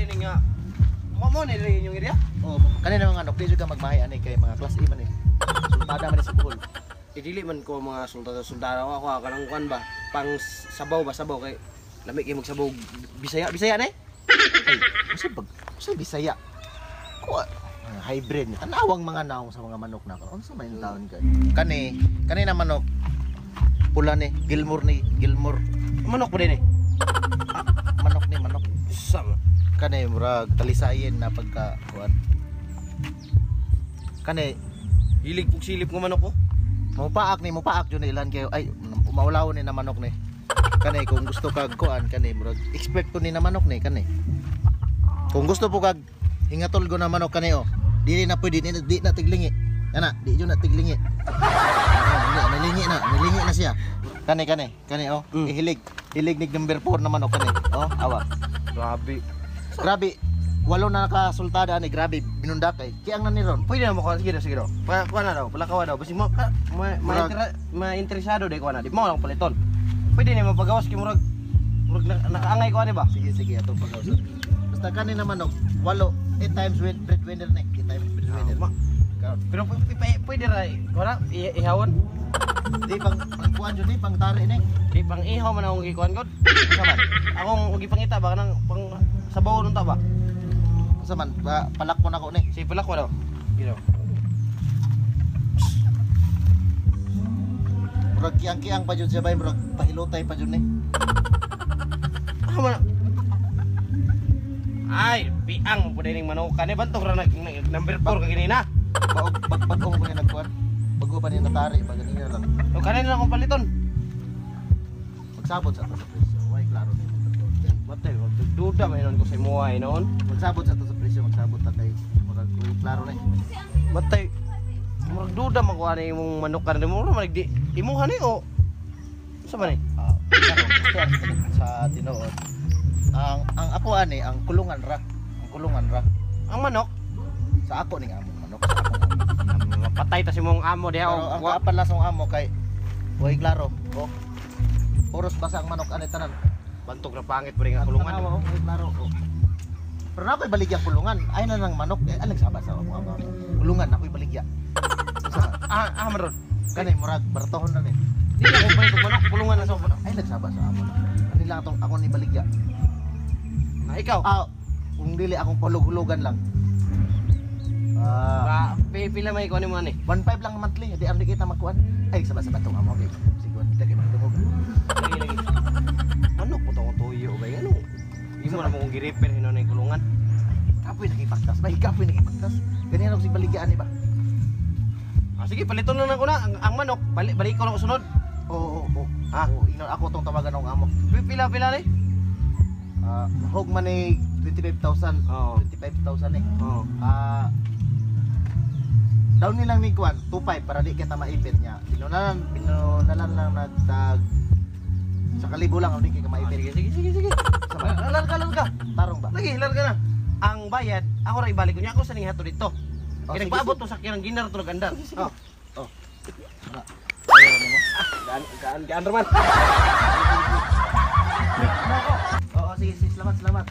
kay ni nga. Mo ni rin yung area. Oh, kanina mga anok di juga magmahay ani kay mga class A man eh. Sultada man sa buhol. Idili man ko mga sundalo ako kanang kuan ba. Pang sabaw kay lami kay magsabaw Bisaya na eh. Sa Bisaya. Ko hybrid. Tanawang mga naong sa mga manok na. Unsa man yung taon kay? Kanina manok. Pula ni Gilmore. Manok po din eh. Manok. Sama. Kani murag talisayin na pagka kuan. Kani Hilig pug silip ng manok ko. Mupaak jud ilan kayo ay maulaw ni na manok ni. Kani kung gusto kag kuan kani murag expect ko ni na manok ni kani. Kung gusto po kag hingatol go na manok kani oh. Dili na pwede di na tiglingi. Ana, di jud na tiglingi. Nilingi na siya. Kani oh. Hilig ni number 4 na manok kani. Oh, awa. Grabe. Walo na nakasultada ni grabe binundak kay. Kiyang na ni ron. Pwede na mo ko sige daw. Kuan na daw, palakawa daw. Basi mo interesado day kuan na. Di mo lang paliton. Pwede ni mapagawas ki murag nakaangay ko ani ba? Sige ato pagawas. Basta kani na manok, walo 8 times breadwinner ni. 8 times breadwinner. Pero pwede ra kuan na ihawon. Di pang kuan jud ni pang tari ni. Di pang ihaw man akong gikuan gud. Saman. Akong gipangita ba kanang pang sabaw nun ta ba? Saman palakpon ako ni. Si palak ko daw. Gino. Murag kiyang pa jud siya bay murag pahilotay pa jud ni. Man. Ay, piang mo pwede ning manok kani bantog ra number 4 ka ginina. Bagong pa ni nagkuan. Bago pa ni natari ba ganina lang. O kanina lang akong paliton. Magsabot sa to sa presyo. Way klaro ni. Batay, duda may non ko sa imuhay noon. Magsabot sa to sa presyo, magsabot ta kay murag way klaro ni. Batay. Murag duda man ko ani imong manok kanina mo man di imuha ni o. Sa man ni? Sa tinuod. Ang ako ani ang kulungan ra. Ang manok Sa ako ning among manok. mapatay ta si mong amo diha Pero ang kaapan lasong amo kay way klaro. Oh. Oros basa ang manok ani tanan. bantog na pangit pa rin ang kulungan. Way klaro. Oh. Pero na ako'y baligya kulungan. Ay na nang manok. Alang sabas sa ako amo. Kulungan ako'y baligya. Maron. Kani murag bartohon na ni. Di na ko balik manok kulungan na sa manok. Ay nagsabas sa amo. Kanila atong ako ni baligya. Ikaw. Kung dili akong palug-hulugan lang. Pila may kuan mo ani. 1.5 lang monthly, di am di kita makuan. Ay sabas-sabas tong amo kay. Sigon kita kay magdumog. Lagi. Manok po tong tuyo ba ano? Di mo na mo kong gi-repair hinon ang kulungan. Kapoy nakipagtas, bay kapoy nakipagtas. Ganyan ako si baligyan ni ba? Sige, paliton lang ako na ang manok. Balik ko lang sunod. Oo. Ino ako tong tawagan ng amo. Pila ni? Hog man ni 25,000. Oo. 25,000 eh. Oo. Down nilang ni kuan 2.5 para di kita maipit niya. Binunalan lang nagtag sa kalibo lang di kita maipit. Sige. Larga. Tarong ba? Lagi, larga na. Ang bayad, ako ra ibalik ko niya ako sa ning hato dito. Kaya nagpaabot to sa kirang ginar to gandar. Oh. Ayaw mo. Gaan raman. Oo, sige, salamat.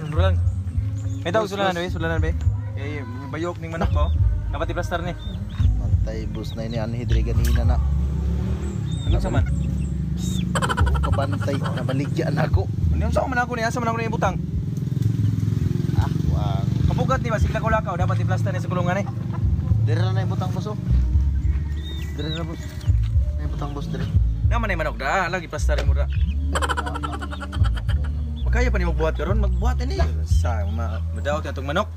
Rulan. May tawag sulanan be. Bayok ning manok ba? Dapat i-plaster ni. Matay bus na ini anhidre ganina na. Ano sa man? Kabantay na baligyan ako. Ano sa man ako ni asa man ako ni butang? Wang. Kapugat ni ba sigla ko lakaw dapat i-plaster ni sa kulungan ni. Dire na ibutang boss. Dire na boss. Na ibutang boss dire. Naman ay manok da, lagi plaster mo da. Kaya pa ni magbuhat karon, magbuhat ini. Sa madaot atong manok.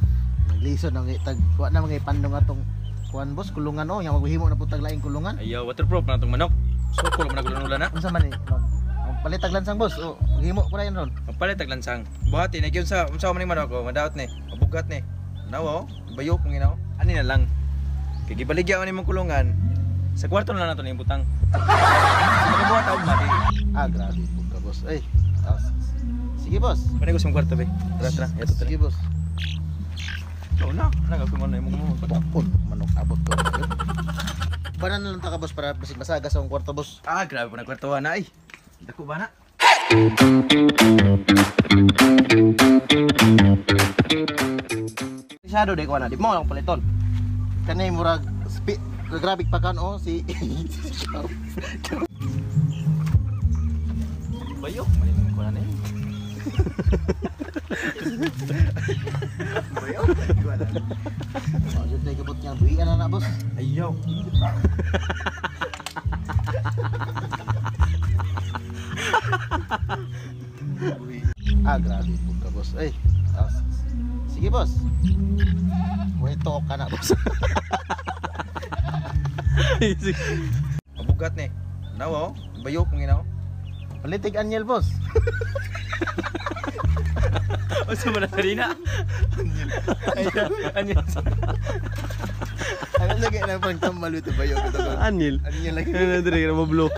Naglison ang tag wa na mga pandong atong kuan boss kulungan yang maghimo na putag laing kulungan. Ayaw waterproof na atong manok. Sukol man nagulan na. Unsa man ni? Palit tag lansang boss. Maghimo ko na yan ron. Magpalit tag lansang. Buhati na gyud sa unsa man ni manok, madaot ni, mabugat ni. Nawo, bayok mo ginaw. Ani na lang. Kay gibaligya man imong kulungan. Sa kwarto na lang nato ni butang. Magbuhat og mati. Grabe pugka boss. Sige boss. Kani gusto mong kwarto be? Tara, eto tara. Sige boss. Na, nagako man na imong Pon manok abot ko. Banan na lang ta ka boss para basig masaga sa akong kwarto boss. grabe po na kwartuhan na ay. Dako ba na? Shadow day ko na, di mo lang paliton. Kanay murag graphic pa kan oh si Bayok, malimang ko na na yun. Oh, jud nay gabot niya buhi na boss. Ayaw. Grabe po ka boss. Ay. Sige boss. Wait talk ka na boss. Mabugat ni. Nawo, bayok kung ginaw. Palitig anyel boss. O sumala sa rina. Anyel. Ano lagi na pang tambal ito ba yung ito? Anil. Anyel lagi. Ano dire na mo blow.